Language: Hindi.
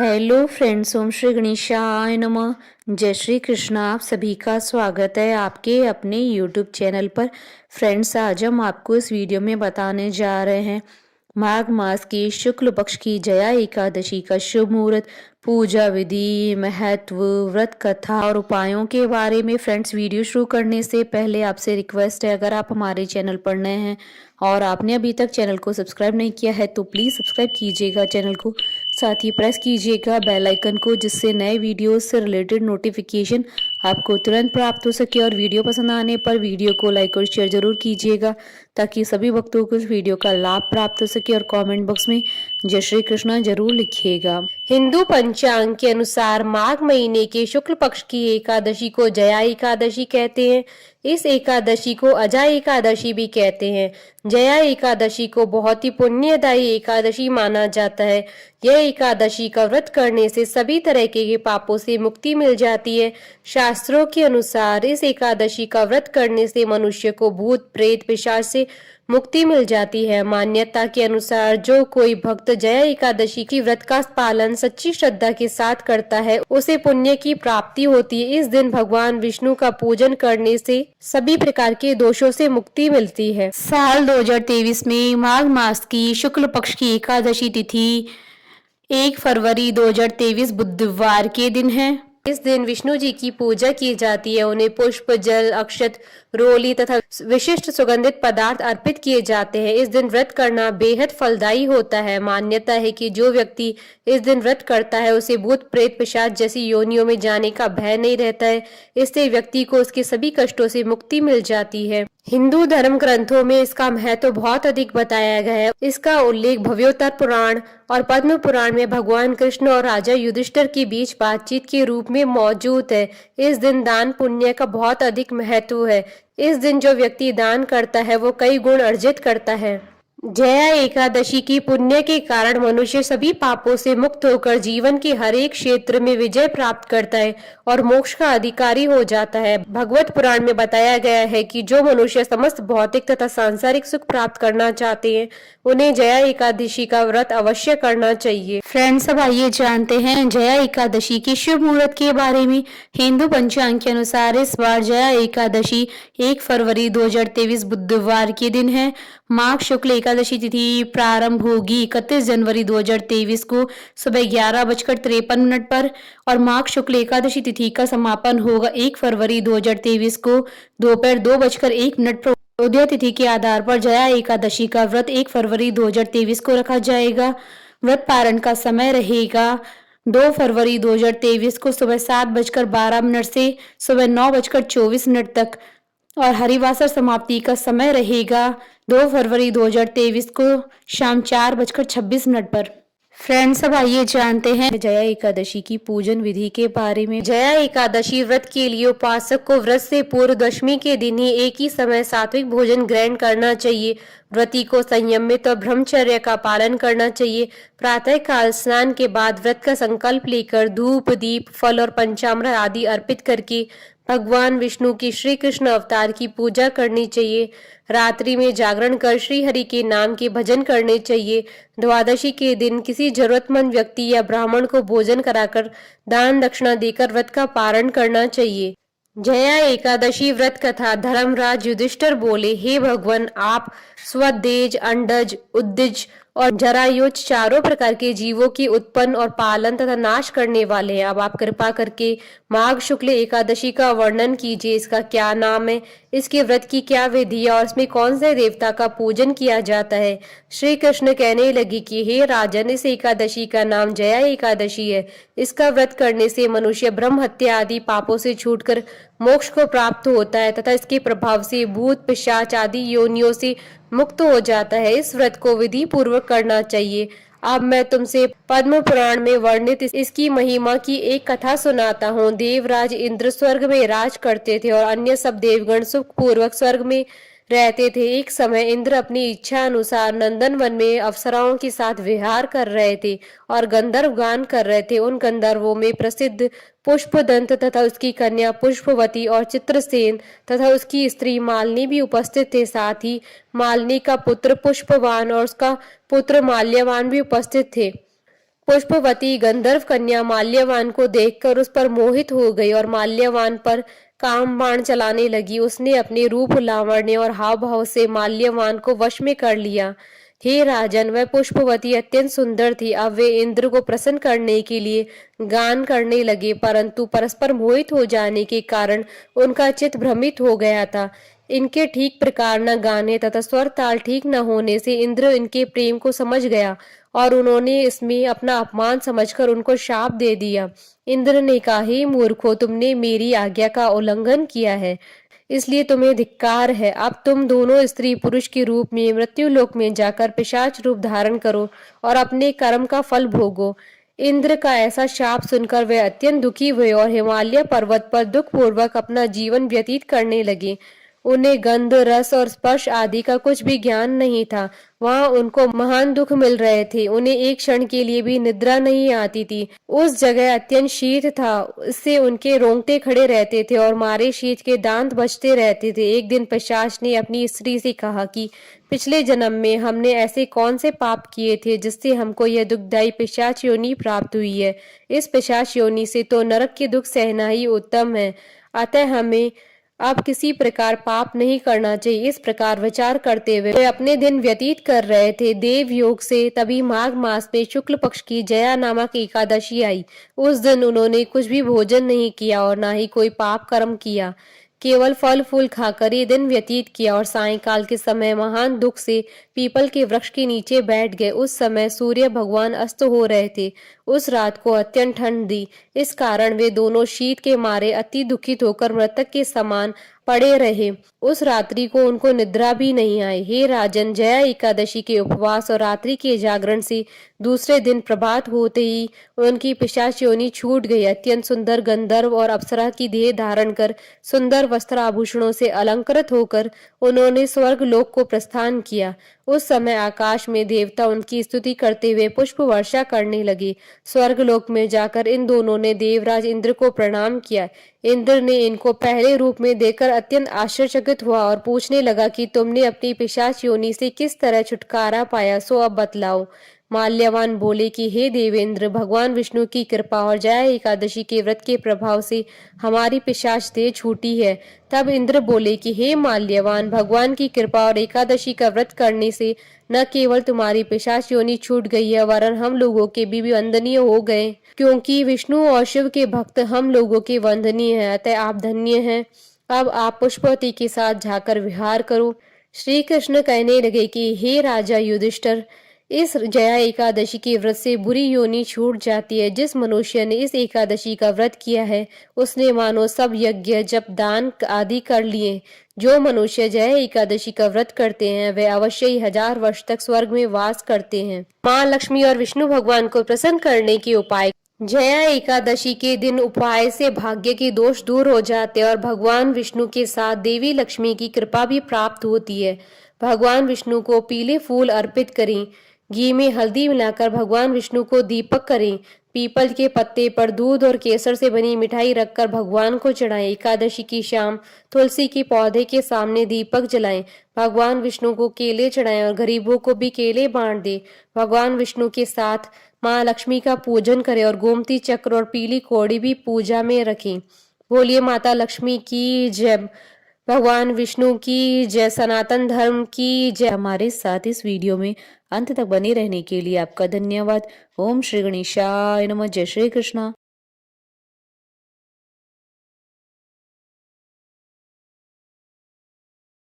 हेलो फ्रेंड्स, ओम श्री गणेशाय नमः। जय श्री कृष्ण। आप सभी का स्वागत है आपके अपने यूट्यूब चैनल पर। फ्रेंड्स, आज हम आपको इस वीडियो में बताने जा रहे हैं माघ मास की शुक्ल पक्ष की जया एकादशी का शुभ मुहूर्त, पूजा विधि, महत्व, व्रत कथा और उपायों के बारे में। फ्रेंड्स, वीडियो शुरू करने से पहले आपसे रिक्वेस्ट है, अगर आप हमारे चैनल पर नए हैं और आपने अभी तक चैनल को सब्सक्राइब नहीं किया है तो प्लीज़ सब्सक्राइब कीजिएगा चैनल को, साथ ही प्रेस कीजिएगा बेल आइकन को, जिससे नए वीडियोस से रिलेटेड नोटिफिकेशन आपको तुरंत प्राप्त हो सके। और वीडियो पसंद आने पर वीडियो को लाइक और शेयर जरूर कीजिएगा ताकि सभी भक्तों को इस वीडियो का लाभ प्राप्त हो सके। और कमेंट बॉक्स में जय श्री कृष्णा जरूर लिखिएगा। हिंदू पंचांग के अनुसार माघ महीने के शुक्ल पक्ष की एकादशी को जया एकादशी कहते हैं। इस एकादशी को अजा एकादशी भी कहते हैं। जया एकादशी को बहुत ही पुण्यदायी एकादशी माना जाता है। यह एकादशी का व्रत करने से सभी तरह के पापों से मुक्ति मिल जाती है। शास्त्रों के अनुसार इस एकादशी का व्रत करने से मनुष्य को भूत प्रेत पिशाच से मुक्ति मिल जाती है। मान्यता के अनुसार जो कोई भक्त जया एकादशी की व्रत का पालन सच्ची श्रद्धा के साथ करता है, उसे पुण्य की प्राप्ति होती है। इस दिन भगवान विष्णु का पूजन करने से सभी प्रकार के दोषों से मुक्ति मिलती है। साल 2023 में माघ मास की शुक्ल पक्ष की एकादशी तिथि 1 फरवरी 2023 बुधवार के दिन है। इस दिन विष्णु जी की पूजा की जाती है। उन्हें पुष्प, जल, अक्षत, रोली तथा विशिष्ट सुगंधित पदार्थ अर्पित किए जाते हैं। इस दिन व्रत करना बेहद फलदायी होता है। मान्यता है कि जो व्यक्ति इस दिन व्रत करता है उसे भूत प्रेत पिशाच जैसी योनियों में जाने का भय नहीं रहता है। इससे व्यक्ति को उसके सभी कष्टों से मुक्ति मिल जाती है। हिंदू धर्म ग्रंथों में इसका महत्व बहुत अधिक बताया गया है। इसका उल्लेख भव्योत्तर पुराण और पद्म पुराण में भगवान कृष्ण और राजा युधिष्ठिर के बीच बातचीत के रूप में मौजूद है। इस दिन दान पुण्य का बहुत अधिक महत्व है। इस दिन जो व्यक्ति दान करता है वो कई गुण अर्जित करता है। जया एकादशी की पुण्य के कारण मनुष्य सभी पापों से मुक्त होकर जीवन के हर एक क्षेत्र में विजय प्राप्त करता है और मोक्ष का अधिकारी हो जाता है। भगवत पुराण में बताया गया है कि जो मनुष्य समस्त भौतिक तथा सांसारिक सुख प्राप्त करना चाहते हैं, उन्हें जया एकादशी का व्रत अवश्य करना चाहिए। फ्रेंड्स, अब आइए जानते हैं जया एकादशी के शुभ मुहूर्त के बारे में। हिंदू पंचांग के अनुसार इस बार जया एकादशी 1 फरवरी 2023 बुधवार के दिन है। माघ शुक्ल एकादशी तिथि प्रारंभ होगी 31 जनवरी 2023 को सुबह 11:53 पर और माघ शुक्ल एकादशी तिथि का समापन होगा 1 फरवरी 2023 को दोपहर 2:01 पर। उदय तिथि के आधार पर जया एकादशी का व्रत 1 फरवरी 2023 को रखा जाएगा। व्रत पारण का समय रहेगा 2 फरवरी 2023 को सुबह 7:12 से सुबह 9:24 तक और हरिवासर समाप्ति का समय रहेगा 2 फरवरी 2023 को शाम 4:26 पर। फ्रेंड्स, अब आइए जानते हैं जया एकादशी की पूजन विधि के बारे में। जया एकादशी व्रत के लिए उपासक को व्रत से पूर्व दशमी के दिन ही एक ही समय सात्विक भोजन ग्रहण करना चाहिए। व्रती को संयमित और ब्रह्मचर्य का पालन करना चाहिए। प्रातः काल स्नान के बाद व्रत का संकल्प लेकर धूप, दीप, फल और पंचामृत आदि अर्पित करके भगवान विष्णु की श्री कृष्ण अवतार की पूजा करनी चाहिए। रात्रि में जागरण कर श्री हरि के नाम के भजन करने चाहिए। द्वादशी के दिन किसी जरूरतमंद व्यक्ति या ब्राह्मण को भोजन कराकर दान दक्षिणा देकर व्रत का पारण करना चाहिए। जया एकादशी व्रत कथा। धर्मराज युधिष्ठिर बोले, हे भगवान, आप स्वदेज, अंडज, उद्दिज और जरायुज चारों प्रकार के जीवों की उत्पन्न और पालन तथा नाश करने वाले हैं। अब आप कृपा करके माघ शुक्ल एकादशी का वर्णन कीजिए। इसका क्या नाम है, इसके व्रत की क्या विधि है और इसमें कौन से देवता का पूजन किया जाता है। श्री कृष्ण कहने लगे कि हे राजन, इस एकादशी का नाम जया एकादशी है। इसका व्रत करने से मनुष्य ब्रह्म हत्या आदि पापों से छूटकर मोक्ष को प्राप्त होता है तथा इसके प्रभाव से भूत पिशाच आदि योनियों से मुक्त हो जाता है। इस व्रत को विधि पूर्वक करना चाहिए। अब मैं तुमसे पद्म पुराण में वर्णित इसकी महिमा की एक कथा सुनाता हूँ। देवराज इंद्र स्वर्ग में राज करते थे और अन्य सब देवगण सुख पूर्वक स्वर्ग में रहते थे। एक समय इंद्र अपनी इच्छा अनुसार नंदन वन में अप्सराओं के साथ विहार कर रहे थे और गंधर्व गान कर रहे थे। उन गंधर्वों में प्रसिद्ध पुष्पदंत तथा उसकी कन्या पुष्पवती और चित्रसेन तथा उसकी स्त्री मालिनी भी उपस्थित थे। साथ ही मालिनी का पुत्र पुष्पवान और उसका पुत्र माल्यवान भी उपस्थित थे। पुष्पवती गंधर्व कन्या माल्यवान को देखकर उस पर मोहित हो गई और माल्यवान पर काम बाण चलाने लगी। उसने अपने रूप लावण्य और हाव भाव से माल्यवान को वश में कर लिया। हे राजन, वह पुष्पवती अत्यंत सुंदर थी। अब वे इंद्र को प्रसन्न करने के लिए गान करने लगे, परंतु परस्पर मोहित हो जाने के कारण उनका चित्त भ्रमित हो गया था। इनके ठीक प्रकार न गाने तथा स्वर ताल ठीक न होने से इंद्र इनके प्रेम को समझ गया और उन्होंने इसमें अपना अपमान समझकर उनको शाप दे दिया। इंद्र ने कहा, हे मूर्खो, तुमने मेरी आज्ञा का उल्लंघन किया है, इसलिए तुम्हें धिक्कार है। अब तुम दोनों स्त्री पुरुष के रूप में मृत्यु लोक में जाकर पिशाच रूप धारण करो और अपने कर्म का फल भोगो। इंद्र का ऐसा शाप सुनकर वे अत्यंत दुखी हुए और हिमालय पर्वत पर दुख पूर्वक अपना जीवन व्यतीत करने लगे। उन्हें गंध, रस और स्पर्श आदि का कुछ भी ज्ञान नहीं था। वहां उनको महान दुख मिल रहे थे। उन्हें एक क्षण के लिए भी निद्रा नहीं आती थी। उस जगह अत्यंत शीत था, इससे उनके रोंगटे खड़े रहते थे और मारे शीत के दांत बजते रहते थे। एक दिन पिशाच ने अपनी स्त्री से कहा कि पिछले जन्म में हमने ऐसे कौन से पाप किए थे जिससे हमको यह दुखदायी पिशाच योनि प्राप्त हुई है। इस पिशाच योनि से तो नरक के दुख सहना ही उत्तम है, अतः हमें अब किसी प्रकार पाप नहीं करना चाहिए। इस प्रकार विचार करते हुए वे अपने दिन व्यतीत कर रहे थे। देव योग से तभी माघ मास में शुक्ल पक्ष की जया नामक एकादशी आई। उस दिन उन्होंने कुछ भी भोजन नहीं किया और न ही कोई पाप कर्म किया, केवल फल फूल खाकर ये दिन व्यतीत किया और सायंकाल के समय महान दुख से पीपल के वृक्ष के नीचे बैठ गए। उस समय सूर्य भगवान अस्त हो रहे थे। उस रात को अत्यंत ठंड थी, इस कारण वे दोनों शीत के मारे अति दुखित होकर मृतक के समान पड़े रहे। उस रात्रि को उनको निद्रा भी नहीं आई। हे राजन, जया एकादशी के उपवास और रात्रि के जागरण से दूसरे दिन प्रभात होते ही उनकी पिशाच योनि छूट गई। अत्यंत सुंदर गंधर्व और अप्सरा की देह धारण कर सुंदर वस्त्र आभूषणों से अलंकृत होकर उन्होंने स्वर्ग लोक को प्रस्थान किया। उस समय आकाश में देवता उनकी स्तुति करते हुए पुष्प वर्षा करने लगे। स्वर्ग लोक में जाकर इन दोनों ने देवराज इंद्र को प्रणाम किया। इंद्र ने इनको पहले रूप में देखकर अत्यंत आश्चर्यचकित हुआ और पूछने लगा कि तुमने अपनी पिशाच योनि से किस तरह छुटकारा पाया, सो अब बतलाओ। माल्यवान बोले कि हे देवेंद्र, भगवान विष्णु की कृपा और जया एकादशी के व्रत के प्रभाव से हमारी पिशाच देह छूटी है। तब इंद्र बोले कि हे माल्यवान, भगवान की कृपा और एकादशी का व्रत करने से न केवल तुम्हारी पिशाच योनि छूट गई है, वरन हम लोगों के भी वंदनीय हो गए, क्योंकि विष्णु और शिव के भक्त हम लोगों के वंदनीय हैं, अतः आप धन्य हैं। अब आप पुष्पवती के साथ जाकर विहार करो। श्री कृष्ण कहने लगे कि हे राजा युधिष्ठिर, इस जया एकादशी के व्रत से बुरी योनि छूट जाती है। जिस मनुष्य ने इस एकादशी का व्रत किया है उसने मानो सब यज्ञ, जप, दान आदि कर लिए। जो मनुष्य जया एकादशी का व्रत करते हैं वे अवश्य ही 1000 वर्ष तक स्वर्ग में वास करते हैं। माँ लक्ष्मी और विष्णु भगवान को प्रसन्न करने के उपाय। जया एकादशी के दिन उपाय से भाग्य के दोष दूर हो जाते हैं और भगवान विष्णु के साथ देवी लक्ष्मी की कृपा भी प्राप्त होती है। भगवान विष्णु को पीले फूल अर्पित करें। घी में हल्दी मिलाकर भगवान विष्णु को दीपक करें। पीपल के पत्ते पर दूध और केसर से बनी मिठाई रखकर भगवान को चढ़ाएं। एकादशी की शाम तुलसी के पौधे के सामने दीपक जलाएं। भगवान विष्णु को केले चढ़ाएं और गरीबों को भी केले बांट दें। भगवान विष्णु के साथ माँ लक्ष्मी का पूजन करें और गोमती चक्र और पीली कौड़ी भी पूजा में रखें। बोलिए माता लक्ष्मी की जय, भगवान विष्णु की जय, सनातन धर्म की जय। हमारे साथ इस वीडियो में अंत तक बने रहने के लिए आपका धन्यवाद। ओम श्री गणेशाय नमः। जय श्री कृष्णा।